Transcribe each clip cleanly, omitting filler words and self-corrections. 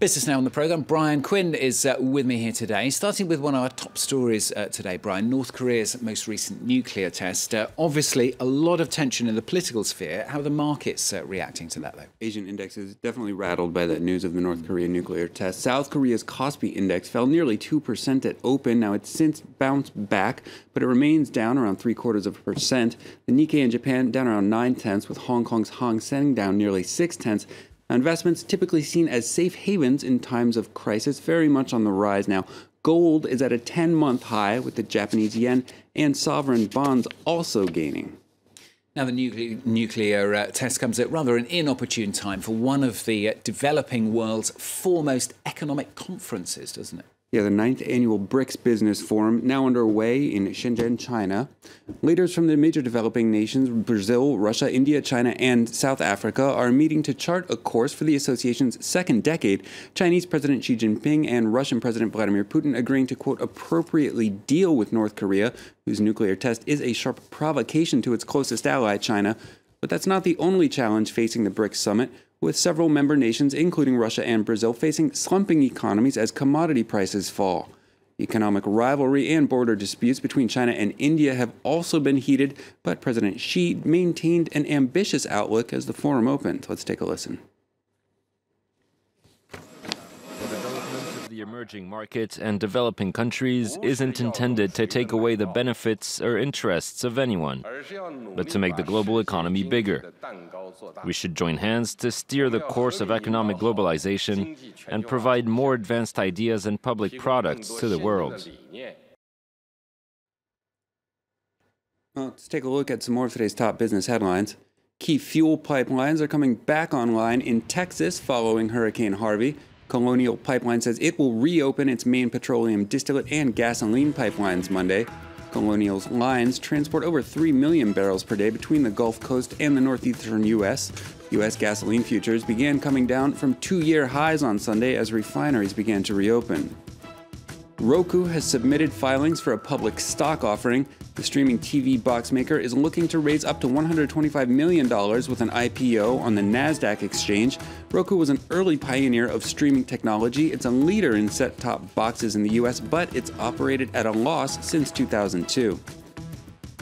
Business Now on the programme. Brian Quinn is with me here today. Starting with one of our top stories today, Brian, North Korea's most recent nuclear test. Obviously, a lot of tension in the political sphere. How are the markets reacting to that, though? Asian index is definitely rattled by the news of the North Korean nuclear test. South Korea's Kospi index fell nearly 2% at open. Now, it's since bounced back, but it remains down around 0.75%. The Nikkei in Japan down around 0.9, with Hong Kong's Hang Seng down nearly 0.6. Investments typically seen as safe havens in times of crisis, very much on the rise now. Gold is at a 10-month high, with the Japanese yen and sovereign bonds also gaining. Now, the nuclear test comes at rather an inopportune time for one of the developing world's foremost economic conferences, doesn't it? Yeah, the 9th annual BRICS Business Forum, now underway in Shenzhen, China. Leaders from the major developing nations, Brazil, Russia, India, China, and South Africa, are meeting to chart a course for the association's second decade. Chinese President Xi Jinping and Russian President Vladimir Putin agreeing to, quote, appropriately deal with North Korea, whose nuclear test is a sharp provocation to its closest ally, China. But that's not the only challenge facing the BRICS summit, with several member nations, including Russia and Brazil, facing slumping economies as commodity prices fall. Economic rivalry and border disputes between China and India have also been heated, but President Xi maintained an ambitious outlook as the forum opened. Let's take a listen. The emerging markets and developing countries isn't intended to take away the benefits or interests of anyone, but to make the global economy bigger. We should join hands to steer the course of economic globalization and provide more advanced ideas and public products to the world. Well, let's take a look at some more of today's top business headlines. Key fuel pipelines are coming back online in Texas following Hurricane Harvey. Colonial Pipeline says it will reopen its main petroleum distillate and gasoline pipelines Monday. Colonial's lines transport over 3 million barrels per day between the Gulf Coast and the northeastern U.S. U.S. gasoline futures began coming down from 2-year highs on Sunday as refineries began to reopen. Roku has submitted filings for a public stock offering. The streaming TV box maker is looking to raise up to $125 million with an IPO on the NASDAQ exchange. Roku was an early pioneer of streaming technology. It's a leader in set-top boxes in the U.S., but it's operated at a loss since 2002.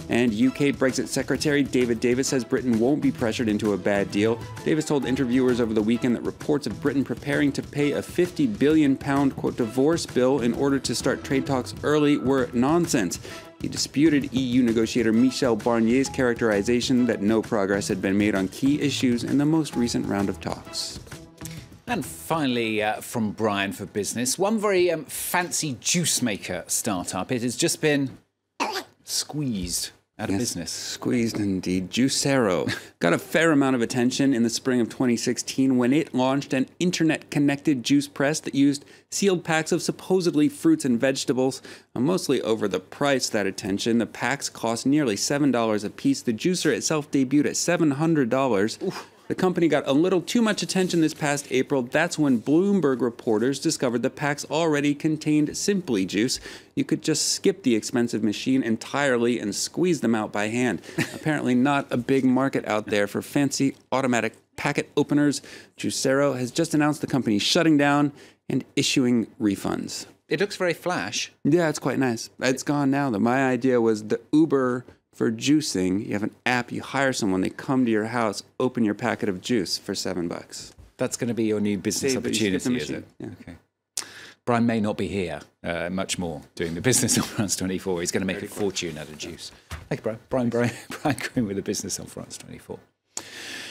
And UK Brexit Secretary David Davis says Britain won't be pressured into a bad deal. Davis told interviewers over the weekend that reports of Britain preparing to pay a £50 billion, quote, divorce bill in order to start trade talks early were nonsense. He disputed EU negotiator Michel Barnier's characterization that no progress had been made on key issues in the most recent round of talks. And finally, from Brian for business, one very fancy juice maker startup. It has just been squeezed out of business. Squeezed indeed. Juicero got a fair amount of attention in the spring of 2016 when it launched an internet-connected juice press that used sealed packs of supposedly fruits and vegetables. Mostly over the price, that attention. The packs cost nearly $7 a piece. The juicer itself debuted at $700. Oof. The company got a little too much attention this past April. That's when Bloomberg reporters discovered the packs already contained Simply Juice. You could just skip the expensive machine entirely and squeeze them out by hand. Apparently not a big market out there for fancy automatic packet openers. Juicero has just announced the company shutting down and issuing refunds. It looks very flash. Yeah, it's quite nice. It's gone now, though. My idea was the Uber for juicing. You have an app, you hire someone, they come to your house, open your packet of juice for $7. That's going to be your new business opportunity, is it? Yeah. Okay. Brian may not be here much more doing the business on France 24. He's going to make a fortune out of juice. Thank you, Brian. Brian Quinn with the business on France 24.